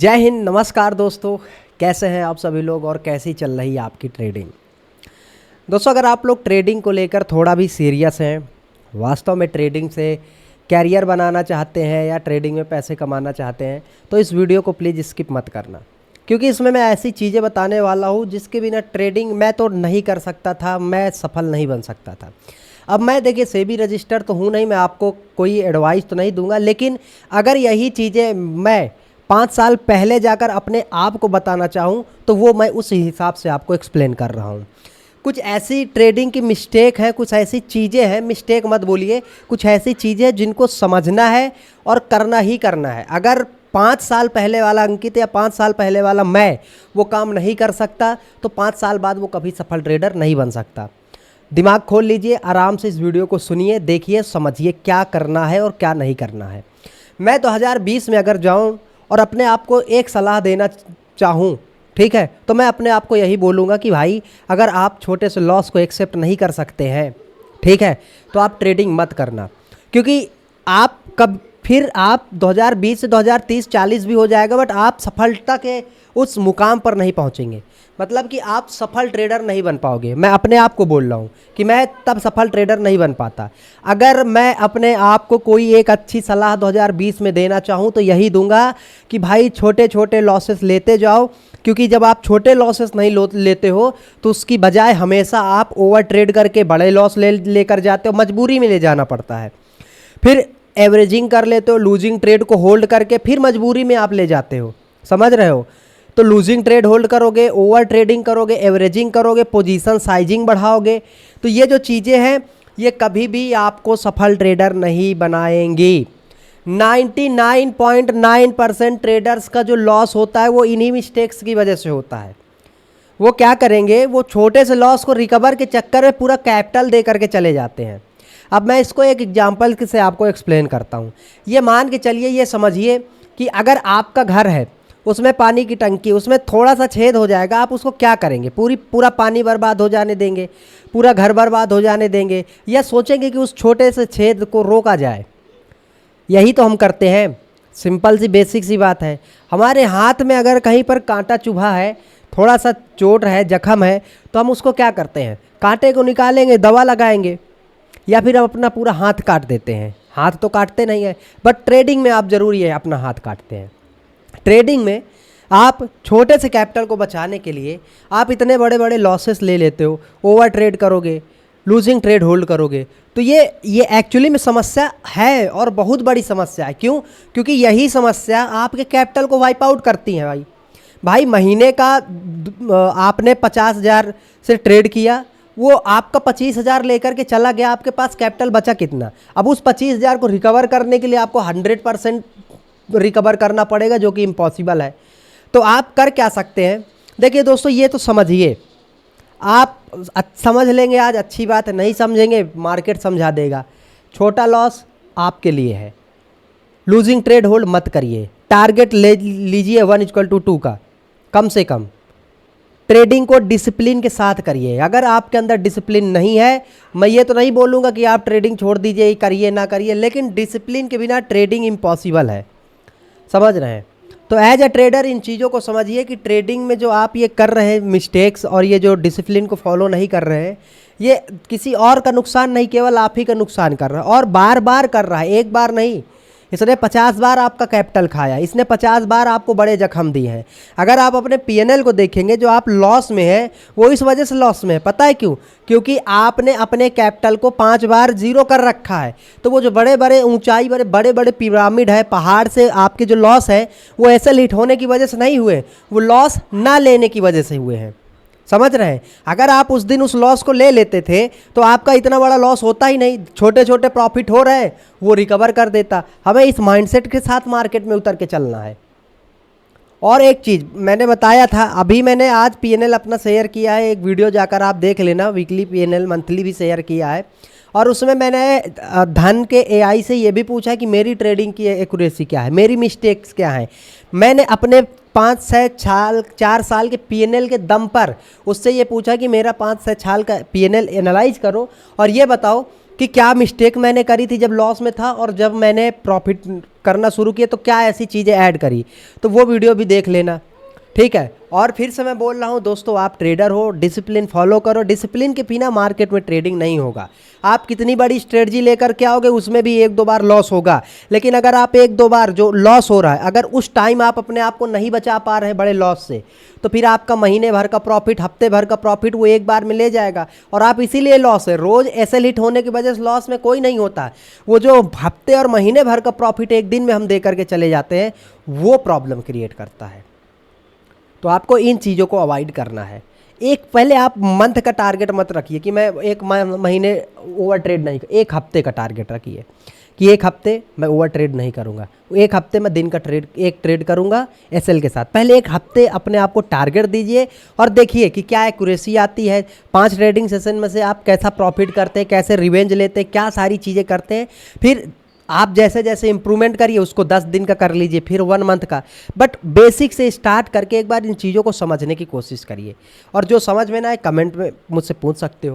जय हिंद, नमस्कार दोस्तों। कैसे हैं आप सभी लोग और कैसी चल रही है आपकी ट्रेडिंग। दोस्तों, अगर आप लोग ट्रेडिंग को लेकर थोड़ा भी सीरियस हैं, वास्तव में ट्रेडिंग से कैरियर बनाना चाहते हैं या ट्रेडिंग में पैसे कमाना चाहते हैं, तो इस वीडियो को प्लीज़ स्किप मत करना, क्योंकि इसमें मैं ऐसी चीज़ें बताने वाला हूँ जिसके बिना ट्रेडिंग मैं तो नहीं कर सकता था, मैं सफल नहीं बन सकता था। अब मैं देखिए सेबी रजिस्टर तो हूँ नहीं, मैं आपको कोई एडवाइस तो नहीं दूंगा, लेकिन अगर यही चीज़ें मैं 5 साल पहले जाकर अपने आप को बताना चाहूँ तो वो मैं उस हिसाब से आपको एक्सप्लेन कर रहा हूँ। कुछ ऐसी ट्रेडिंग की मिस्टेक है, कुछ ऐसी चीज़ें हैं, मिस्टेक मत बोलिए, कुछ ऐसी चीज़ें जिनको समझना है और करना ही करना है। अगर 5 साल पहले वाला अंकित या 5 साल पहले वाला मैं वो काम नहीं कर सकता तो 5 साल बाद वो कभी सफल ट्रेडर नहीं बन सकता। दिमाग खोल लीजिए, आराम से इस वीडियो को सुनिए, देखिए, समझिए क्या करना है और क्या नहीं करना है। मैं 2020 में अगर जाऊँ और अपने आप को एक सलाह देना चाहूँ, ठीक है, तो मैं अपने आप को यही बोलूँगा कि भाई अगर आप छोटे से लॉस को एक्सेप्ट नहीं कर सकते हैं, ठीक है, तो आप ट्रेडिंग मत करना, क्योंकि आप फिर आप 2020 से 2030 40 भी हो जाएगा, बट आप सफलता के उस मुकाम पर नहीं पहुंचेंगे। मतलब कि आप सफल ट्रेडर नहीं बन पाओगे। मैं अपने आप को बोल रहा हूँ कि मैं तब सफल ट्रेडर नहीं बन पाता। अगर मैं अपने आप को कोई एक अच्छी सलाह 2020 में देना चाहूँ तो यही दूंगा कि भाई छोटे छोटे लॉसेस लेते जाओ, क्योंकि जब आप छोटे लॉसेस नहीं लेते हो तो उसकी बजाय हमेशा आप ओवर ट्रेड करके बड़े लॉस लेकर जाते हो, मजबूरी में ले जाना पड़ता है। फिर एवरेजिंग कर लेते हो, लूजिंग ट्रेड को होल्ड करके फिर मजबूरी में आप ले जाते हो, समझ रहे हो। तो लूजिंग ट्रेड होल्ड करोगे, ओवर ट्रेडिंग करोगे, एवरेजिंग करोगे, पोजीशन साइजिंग बढ़ाओगे, तो ये जो चीज़ें हैं ये कभी भी आपको सफल ट्रेडर नहीं बनाएंगी। 99.9% ट्रेडर्स का जो लॉस होता है वो इन्हीं मिस्टेक्स की वजह से होता है। वो क्या करेंगे, वो छोटे से लॉस को रिकवर के चक्कर में पूरा कैपिटल दे करके चले जाते हैं। अब मैं इसको एक एग्जांपल से आपको एक्सप्लेन करता हूँ। ये मान के चलिए, ये समझिए कि अगर आपका घर है, उसमें पानी की टंकी, उसमें थोड़ा सा छेद हो जाएगा, आप उसको क्या करेंगे? पूरा पानी बर्बाद हो जाने देंगे, पूरा घर बर्बाद हो जाने देंगे, या सोचेंगे कि उस छोटे से छेद को रोका जाए? यही तो हम करते हैं। सिंपल सी बेसिक सी बात है। हमारे हाथ में अगर कहीं पर कांटा चुभा है, थोड़ा सा चोट है, जख्म है, तो हम उसको क्या करते हैं? कांटे को निकालेंगे, दवा लगाएंगे, या फिर हम अपना पूरा हाथ काट देते हैं। हाथ तो काटते नहीं है, बट ट्रेडिंग में आप ज़रूरी है अपना हाथ काटते हैं। ट्रेडिंग में आप छोटे से कैपिटल को बचाने के लिए आप इतने बड़े बड़े लॉसेस ले लेते हो, ओवर ट्रेड करोगे, लूजिंग ट्रेड होल्ड करोगे, तो ये एक्चुअली में समस्या है और बहुत बड़ी समस्या है। क्यों? क्योंकि यही समस्या आपके कैपिटल को वाइप आउट करती है। भाई महीने का आपने 50,000 से ट्रेड किया, वो आपका 25,000 लेकर के चला गया, आपके पास कैपिटल बचा कितना? अब उस 25,000 को रिकवर करने के लिए आपको 100% रिकवर करना पड़ेगा, जो कि इम्पॉसिबल है। तो आप कर क्या सकते हैं? देखिए दोस्तों, ये तो समझिए, आप समझ लेंगे आज अच्छी बात है, नहीं समझेंगे मार्केट समझा देगा। छोटा लॉस आपके लिए है, लूजिंग ट्रेड होल्ड मत करिए, टारगेट ले लीजिए 1:2 का कम से कम। ट्रेडिंग को डिसिप्लिन के साथ करिए। अगर आपके अंदर डिसिप्लिन नहीं है, मैं ये तो नहीं बोलूँगा कि आप ट्रेडिंग छोड़ दीजिए, करिए ना करिए, लेकिन डिसिप्लिन के बिना ट्रेडिंग इम्पॉसिबल है, समझ रहे हैं। तो एज अ ट्रेडर इन चीज़ों को समझिए कि ट्रेडिंग में जो आप ये कर रहे हैं मिस्टेक्स और ये जो डिसिप्लिन को फॉलो नहीं कर रहे हैं, ये किसी और का नुकसान नहीं, केवल आप ही का नुकसान कर रहा है, और बार बार कर रहा है, एक बार नहीं। इसने 50 बार आपका कैपिटल खाया, इसने 50 बार आपको बड़े जख्म दिए हैं। अगर आप अपने पीएनएल को देखेंगे, जो आप लॉस में है वो इस वजह से लॉस में है, पता है क्यों? क्योंकि आपने अपने कैपिटल को 5 बार जीरो कर रखा है। तो वो जो बड़े बड़े ऊंचाई बड़े बड़े पिरामिड है, पहाड़ से आपके जो लॉस है वो ऐसे हिट होने की वजह से नहीं हुए, वो लॉस ना लेने की वजह से हुए हैं, समझ रहे हैं। अगर आप उस दिन उस लॉस को ले लेते थे तो आपका इतना बड़ा लॉस होता ही नहीं, छोटे छोटे प्रॉफिट हो रहे हैं, वो रिकवर कर देता। हमें इस माइंडसेट के साथ मार्केट में उतर के चलना है। और एक चीज़ मैंने बताया था, अभी मैंने आज पीएनएल अपना शेयर किया है, एक वीडियो जाकर आप देख लेना, वीकली पीएनएल, मंथली भी शेयर किया है, और उसमें मैंने धन के एआई से ये भी पूछा कि मेरी ट्रेडिंग की एक्यूरेसी क्या है, मेरी मिस्टेक्स क्या हैं। मैंने अपने 4 साल के पीएनएल के दम पर उससे ये पूछा कि मेरा 5 से 6 साल का पीएनएल एनालाइज करो और ये बताओ कि क्या मिस्टेक मैंने करी थी जब लॉस में था और जब मैंने प्रॉफिट करना शुरू किया तो क्या ऐसी चीज़ें ऐड करी, तो वो वीडियो भी देख लेना, ठीक है। और फिर से मैं बोल रहा हूँ दोस्तों, आप ट्रेडर हो, डिसिप्लिन फॉलो करो। डिसिप्लिन के बिना मार्केट में ट्रेडिंग नहीं होगा। आप कितनी बड़ी स्ट्रेटजी लेकर के आओगे उसमें भी एक दो बार लॉस होगा, लेकिन अगर आप एक दो बार जो लॉस हो रहा है, अगर उस टाइम आप अपने आप को नहीं बचा पा रहे हैं बड़े लॉस से, तो फिर आपका महीने भर का प्रॉफिट, हफ्ते भर का प्रॉफिट वो एक बार में ले जाएगा और आप इसीलिए लॉस है। रोज़ एसएल हिट होने की वजह से लॉस में कोई नहीं होता। वो जो हफ्ते और महीने भर का प्रॉफिट एक दिन में हम दे करके चले जाते हैं, वो प्रॉब्लम क्रिएट करता है। तो आपको इन चीज़ों को अवॉइड करना है। एक पहले आप मंथ का टारगेट मत रखिए कि मैं एक महीने ओवर ट्रेड नहीं, एक हफ्ते का टारगेट रखिए कि एक हफ्ते मैं ओवर ट्रेड नहीं करूँगा, एक हफ्ते मैं दिन का एक ट्रेड करूँगा एसएल के साथ। पहले एक हफ्ते अपने आप को टारगेट दीजिए और देखिए कि क्या एक्यूरेसी आती है। 5 ट्रेडिंग सेशन में से आप कैसा प्रॉफिट करते हैं, कैसे रिवेंज लेते हैं, क्या सारी चीज़ें करते हैं। फिर आप जैसे जैसे इंप्रूवमेंट करिए, उसको 10 दिन का कर लीजिए, फिर 1 मंथ का। बट बेसिक से स्टार्ट करके एक बार इन चीज़ों को समझने की कोशिश करिए और जो समझ में ना आए कमेंट में मुझसे पूछ सकते हो।